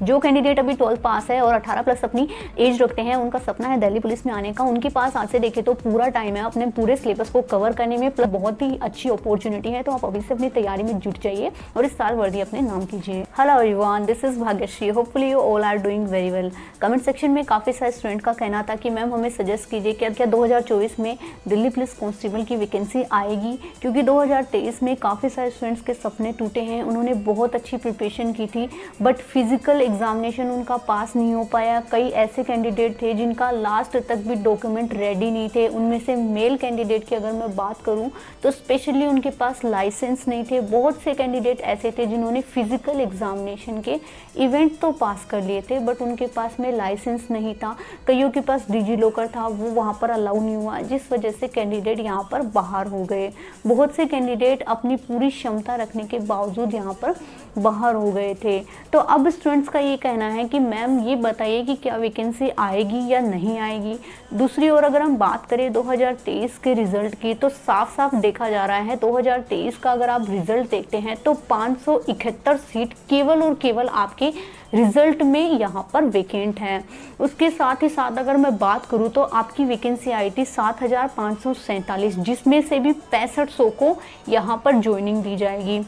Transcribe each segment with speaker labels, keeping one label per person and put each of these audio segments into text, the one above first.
Speaker 1: जो कैंडिडेट अभी 12th पास है और 18 प्लस अपनी एज रखते हैं, उनका सपना है दिल्ली पुलिस में आने का, उनके पास आज से देखे तो पूरा टाइम है अपने पूरे सिलेबस को कवर करने में, प्लस बहुत ही अच्छी अपॉर्चुनिटी है। तो आप अभी से अपनी तैयारी में जुट जाइए और इस साल वर्दी अपने नाम कीजिए। Hello everyone, this is Bhagyashree, hopefully you all are doing very well. Comment section में काफ़ी सारे स्टूडेंट का कहना था कि मैम हमें सजेस्ट कीजिए क्या 2024 में दिल्ली पुलिस कांस्टेबल की वैकेंसी आएगी, क्योंकि 2023 में काफ़ी सारे स्टूडेंट्स के सपने टूटे हैं। उन्होंने बहुत अच्छी प्रिपरेशन की थी बट फिजिकल एग्जामिनेशन उनका पास नहीं हो पाया। कई ऐसे कैंडिडेट थे जिनका लास्ट तक भी डॉक्यूमेंट रेडी नहीं थे। उनमें से मेल कैंडिडेट की अगर मैं बात करूं तो स्पेशली उनके पास लाइसेंस नहीं थे। बहुत से कैंडिडेट ऐसे थे जिन्होंने फिजिकल एग्जामिनेशन के इवेंट तो पास कर लिए थे बट उनके पास में लाइसेंस नहीं था। कईयों के पास डिजी लॉकर था, वो वहाँ पर अलाउ नहीं हुआ, जिस वजह से कैंडिडेट यहाँ पर बाहर हो गए। बहुत से कैंडिडेट अपनी पूरी क्षमता रखने के बावजूद यहाँ पर बाहर हो गए थे। तो अब स्टूडेंट्स का ये कहना है कि मैम ये बताइए कि क्या वैकेंसी आएगी या नहीं आएगी। दूसरी ओर अगर हम बात करें 2023 के रिजल्ट की तो साफ साफ देखा जा रहा है 2023 का अगर आप रिजल्ट देखते हैं तो 571 सीट केवल और केवल आपके रिजल्ट में यहाँ पर वेकेंट है। उसके साथ ही साथ अगर मैं बात करूँ तो आपकी वैकेंसी आई थी 7,547, जिसमें से भी 6500 को यहाँ पर ज्वाइनिंग दी जाएगी।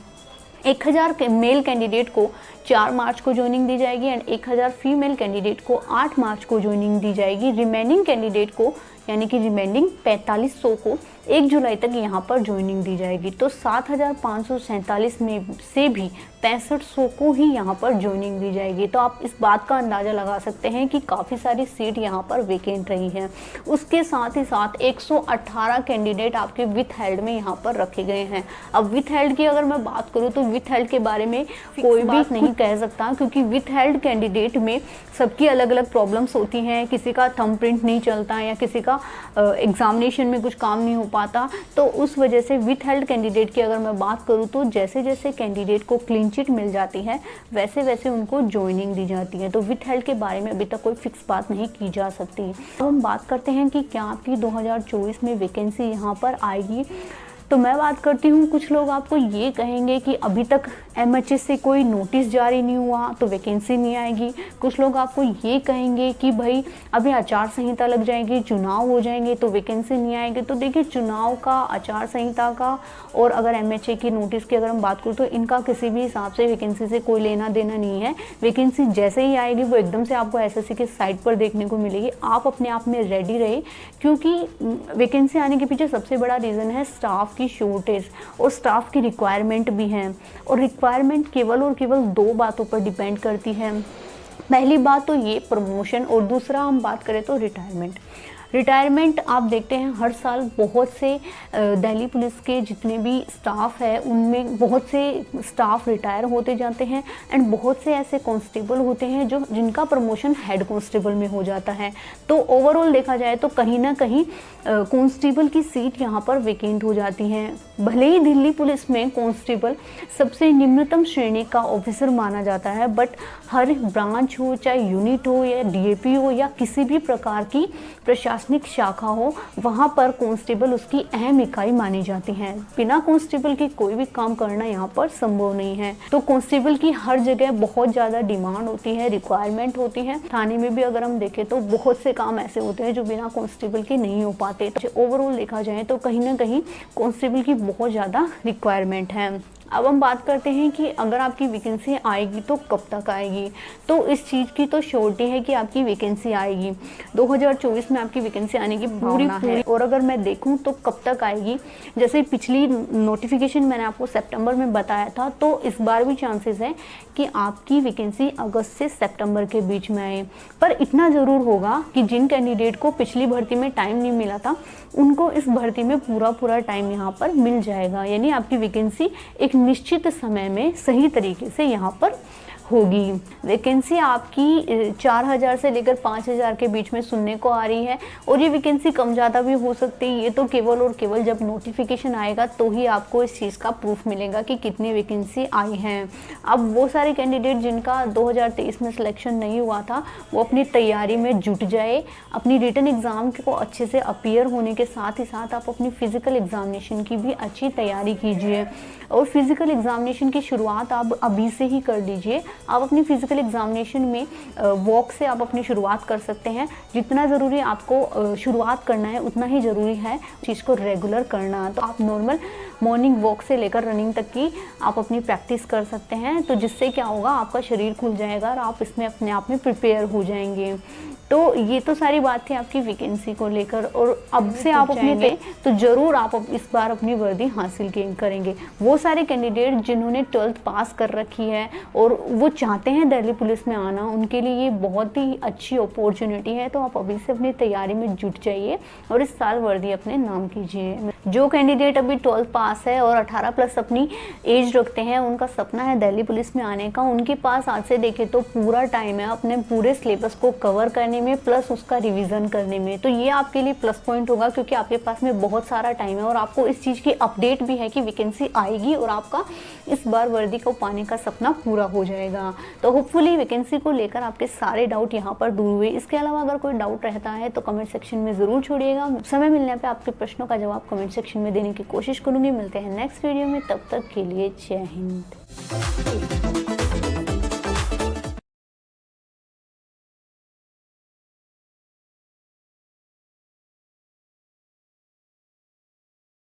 Speaker 1: 1000 के मेल कैंडिडेट को 4 मार्च को ज्वाइनिंग दी जाएगी एंड 1000 फीमेल कैंडिडेट को 8 मार्च को ज्वाइनिंग दी जाएगी। रिमेनिंग कैंडिडेट को यानी कि रिमेनिंग 4500 को 1 जुलाई तक यहाँ पर ज्वाइनिंग दी जाएगी। तो 7,547 में से भी 6500 को ही यहाँ पर ज्वाइनिंग दी जाएगी। तो आप इस बात का अंदाज़ा लगा सकते हैं कि काफ़ी सारी सीट यहाँ पर वेकेंट रही हैं। उसके साथ ही साथ 118 कैंडिडेट आपके विथ हेल्ड में यहाँ पर रखे गए हैं। अब विथ हेल्ड की अगर मैं बात करूँ तो विथ हेल्ड के बारे में कोई भी नहीं कह सकता, क्योंकि विथ हेल्ड कैंडिडेट में सबकी अलग अलग प्रॉब्लम्स होती हैं। किसी का थंब प्रिंट नहीं चलता या किसी का एग्जामिनेशन में कुछ काम नहीं हो पाता। तो उस वजह से विथ हेल्ड कैंडिडेट की अगर मैं बात करूँ तो जैसे जैसे कैंडिडेट को क्लीन चिट मिल जाती है वैसे वैसे उनको ज्वाइनिंग दी जाती है। तो विथ हेल्ड के बारे में अभी तक कोई फिक्स बात नहीं की जा सकती। तो हम बात करते हैं कि क्या आपकी 2024 में वैकेंसी यहाँ पर आएगी। तो मैं बात करती हूँ, कुछ लोग आपको ये कहेंगे कि अभी तक MHS से कोई नोटिस जारी नहीं हुआ तो वैकेंसी नहीं आएगी। कुछ लोग आपको ये कहेंगे कि भाई अभी आचार संहिता लग जाएगी, चुनाव हो जाएंगे तो वैकेंसी नहीं आएगी। तो देखिए, चुनाव का, आचार संहिता का और अगर MHA की नोटिस की अगर हम बात करूँ तो इनका किसी भी हिसाब से वैकेंसी से कोई लेना देना नहीं है। वैकेंसी जैसे ही आएगी वो एकदम से आपको SSC के साइट पर देखने को मिलेगी। आप अपने आप में रेडी रहे, क्योंकि वैकेंसी आने के पीछे सबसे बड़ा रीज़न है स्टाफ की शॉर्टेज और स्टाफ की रिक्वायरमेंट भी है। और रिक्वायरमेंट केवल और केवल 2 बातों पर डिपेंड करती है। पहली बात तो ये प्रमोशन और दूसरा हम बात करें तो रिटायरमेंट। रिटायरमेंट आप देखते हैं हर साल बहुत से दिल्ली पुलिस के जितने भी स्टाफ है उनमें बहुत से स्टाफ रिटायर होते जाते हैं एंड बहुत से ऐसे कांस्टेबल होते हैं जो जिनका प्रमोशन हेड कांस्टेबल में हो जाता है। तो ओवरऑल देखा जाए तो कहीं ना कहीं कांस्टेबल की सीट यहाँ पर वेकेंट हो जाती हैं। भले ही दिल्ली पुलिस में कांस्टेबल सबसे निम्नतम श्रेणी का ऑफिसर माना जाता है, बट हर ब्रांच हो, चाहे यूनिट हो या DAP हो या किसी भी प्रकार की प्रशासनिक शाखा हो, वहाँ पर कांस्टेबल उसकी अहम इकाई मानी जाती है। बिना कांस्टेबल के कोई भी काम करना यहाँ पर संभव नहीं है। तो कांस्टेबल की हर जगह बहुत ज़्यादा डिमांड होती है, रिक्वायरमेंट होती है। थाने में भी अगर हम देखें तो बहुत से काम ऐसे होते हैं जो बिना कांस्टेबल के नहीं हो पाते। ओवरऑल देखा जाए तो कहीं ना कहीं कांस्टेबल की बहुत ज़्यादा रिक्वायरमेंट है। अब हम बात करते हैं कि अगर आपकी वैकेंसी आएगी तो कब तक आएगी। तो इस चीज़ की तो श्योरिटी है कि आपकी वैकेंसी आएगी। 2024 में आपकी वैकेंसी आने की पूरी है। और अगर मैं देखूं तो कब तक आएगी, जैसे पिछली नोटिफिकेशन मैंने आपको सितंबर में बताया था, तो इस बार भी चांसेस है कि आपकी वैकेंसी अगस्त से सितंबर के बीच में आए। पर इतना ज़रूर होगा कि जिन कैंडिडेट को पिछली भर्ती में टाइम नहीं मिला था उनको इस भर्ती में पूरा टाइम यहाँ पर मिल जाएगा। यानी आपकी वैकेंसी एक निश्चित समय में सही तरीके से यहाँ पर होगी। वैकेंसी आपकी 4000 से लेकर 5000 के बीच में सुनने को आ रही है और ये वैकेंसी कम ज़्यादा भी हो सकती है। ये तो केवल और केवल जब नोटिफिकेशन आएगा तो ही आपको इस चीज़ का प्रूफ मिलेगा कि कितनी वैकेंसी आई हैं। अब वो सारे कैंडिडेट जिनका 2023 में सिलेक्शन नहीं हुआ था वो अपनी तैयारी में जुट जाए। अपनी रिटन एग्ज़ाम को अच्छे से अपीयर होने के साथ ही साथ आप अपनी फ़िज़िकल एग्ज़ामिनेशन की भी अच्छी तैयारी कीजिए और फिज़िकल एग्ज़ामिनेशन की शुरुआत आप अभी से ही कर लीजिए। आप अपनी फिजिकल एग्जामिनेशन में वॉक से आप अपनी शुरुआत कर सकते हैं। जितना ज़रूरी आपको शुरुआत करना है उतना ही ज़रूरी है चीज़ को रेगुलर करना। तो आप नॉर्मल मॉर्निंग वॉक से लेकर रनिंग तक की आप अपनी प्रैक्टिस कर सकते हैं। तो जिससे क्या होगा, आपका शरीर खुल जाएगा और आप इसमें अपने आप में प्रिपेयर हो जाएंगे। तो ये तो सारी बात थी आपकी वैकेंसी को लेकर। और अब से आप अपने तो ज़रूर आप इस बार अपनी वर्दी हासिल करेंगे। वो सारे कैंडिडेट जिन्होंने 12th पास कर रखी है और वो चाहते हैं दिल्ली पुलिस में आना, उनके लिए ये बहुत ही अच्छी अपॉर्चुनिटी है। तो आप अभी से अपनी तैयारी में जुट जाइए और इस साल वर्दी अपने नाम कीजिए। जो कैंडिडेट अभी 12th पास है और 18+ अपनी एज रखते हैं, उनका सपना है दिल्ली पुलिस में आने का, उनके पास आज से देखें तो पूरा टाइम है अपने पूरे सिलेबस को कवर करने में प्लस उसका रिवीजन करने में। तो ये आपके लिए प्लस पॉइंट होगा क्योंकि आपके पास में बहुत सारा टाइम है और आपको इस चीज़ की अपडेट भी है कि वैकेंसी आएगी और आपका इस बार वर्दी को पाने का सपना पूरा हो जाएगा। तो होपफुली वैकेंसी को लेकर आपके सारे डाउट यहाँ पर दूर हुए। इसके अलावा अगर कोई डाउट रहता है तो कमेंट सेक्शन में ज़रूर छोड़िएगा। समय मिलने पर आपके प्रश्नों का जवाब कमेंट सेक्शन में देने की कोशिश करूँगी। मिलते हैं नेक्स्ट वीडियो में, तब तक के लिए जय हिंद।